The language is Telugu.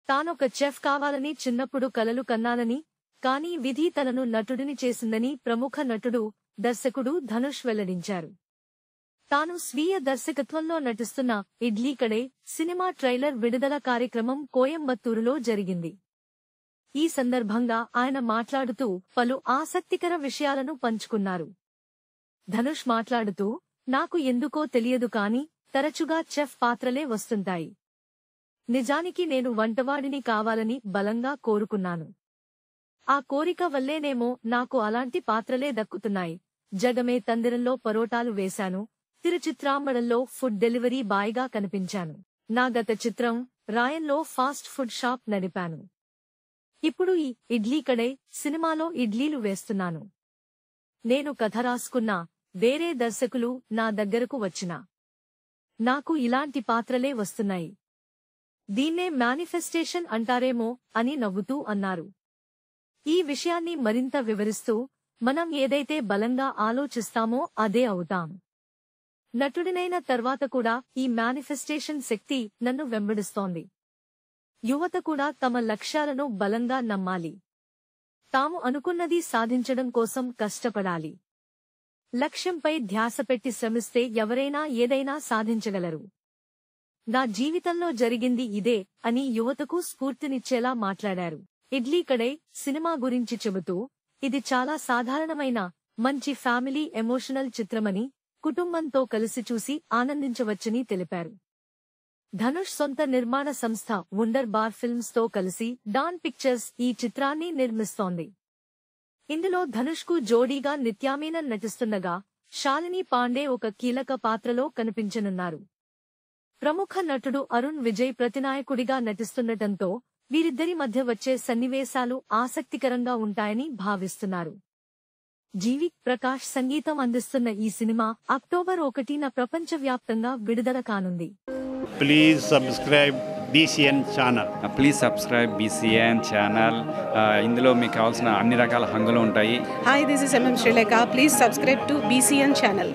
తానొక చెఫ్ కావాలని చిన్నప్పుడు కలలు కన్నానని, కానీ విధి తనను నటుడిని చేసిందని ప్రముఖ నటుడు, దర్శకుడు ధనుష్ వెల్లడించారు. తాను స్వీయ దర్శకత్వంలో నటిస్తున్న ఇడ్లీ కడే సినిమా ట్రైలర్ విడుదల కార్యక్రమం కోయంబత్తూరులో జరిగింది. ఈ సందర్భంగా ఆయన మాట్లాడుతూ పలు ఆసక్తికర విషయాలను పంచుకున్నారు. ధనుష్ మాట్లాడుతూ, నాకు ఎందుకో తెలియదు కాని తరచుగా చెఫ్ పాత్రలే వస్తుంటాయి. నిజానికి నేను వంటవాడిని కావాలని బలంగా కోరుకున్నాను. ఆ కోరిక వల్లేనేమో నాకు అలాంటి పాత్రలే దక్కుతున్నాయి. జగమే తందిరంలో పరోటాలు వేశాను. తిరుచిత్రాంబడంలో ఫుడ్ డెలివరీ బాయ్గా కనిపించాను. నా గత చిత్రం రాయన్లో ఫాస్ట్ ఫుడ్ షాప్ నడిపాను. ఇప్పుడు ఈ ఇడ్లీ కడే సినిమాలో ఇడ్లీలు వేస్తున్నాను. నేను కథ రాసుకున్నా, వేరే దర్శకులు నా దగ్గరకు వచ్చినా నాకు ఇలాంటి పాత్రలే వస్తున్నాయి. దీన్నే మేనిఫెస్టేషన్ అంటారేమో అని నవ్వుతూ అన్నారు. ఈ విషయాన్ని మరింత వివరిస్తూ, మనం ఏదైతే బలంగా ఆలోచిస్తామో అదే అవుతాం. నటుడినైన తర్వాత కూడా ఈ మేనిఫెస్టేషన్ శక్తి నన్ను వెంబడిస్తోంది. యువత కూడా తమ లక్ష్యాలను బలంగా నమ్మాలి. తాము అనుకున్నది సాధించడం కోసం కష్టపడాలి. లక్ష్యంపై ధ్యాస పెట్టి శ్రమిస్తే ఎవరైనా ఏదైనా సాధించగలరు. నా జీవితంలో జరిగింది ఇదే అని యువతకు స్ఫూర్తినిచ్చేలా మాట్లాడారు. ఇడ్లీ కడే సినిమా గురించి చెబుతూ, ఇది చాలా సాధారణమైన, మంచి ఫ్యామిలీ ఎమోషనల్ చిత్రమని, కుటుంబంతో కలిసి చూసి ఆనందించవచ్చని తెలిపారు. ధనుష్ సొంత నిర్మాణ సంస్థ వండర్ బార్ ఫిల్మ్స్ తో కలిసి డాన్ పిక్చర్స్ ఈ చిత్రాన్ని నిర్మిస్తోంది. ఇందులో ధనుష్కు జోడీగా నిత్యామీనన్ నటిస్తుండగా, శాలిని పాండే ఒక కీలక పాత్రలో కనిపించనున్నారు. ప్రముఖ నటుడు అరుణ్ విజయ్ ప్రతినాయకుడిగా నటిస్తుండటంతో వీరిద్దరి మధ్య వచ్చే సన్నివేశాలు ఆసక్తికరంగా ఉంటాయని భావిస్తున్నారు. జీవి ప్రకాష్ సంగీతం అందిస్తున్న ఈ సినిమా అక్టోబర్ 1న ప్రపంచవ్యాప్తంగా విడుదల కానుంది. Please subscribe BCN channel. Please subscribe BCN channel. ఇందులో మీకు కావాల్సిన అన్ని రకాల హంగులు ఉంటాయి. Hi, this is MM Sri Lanka. Please subscribe to BCN channel.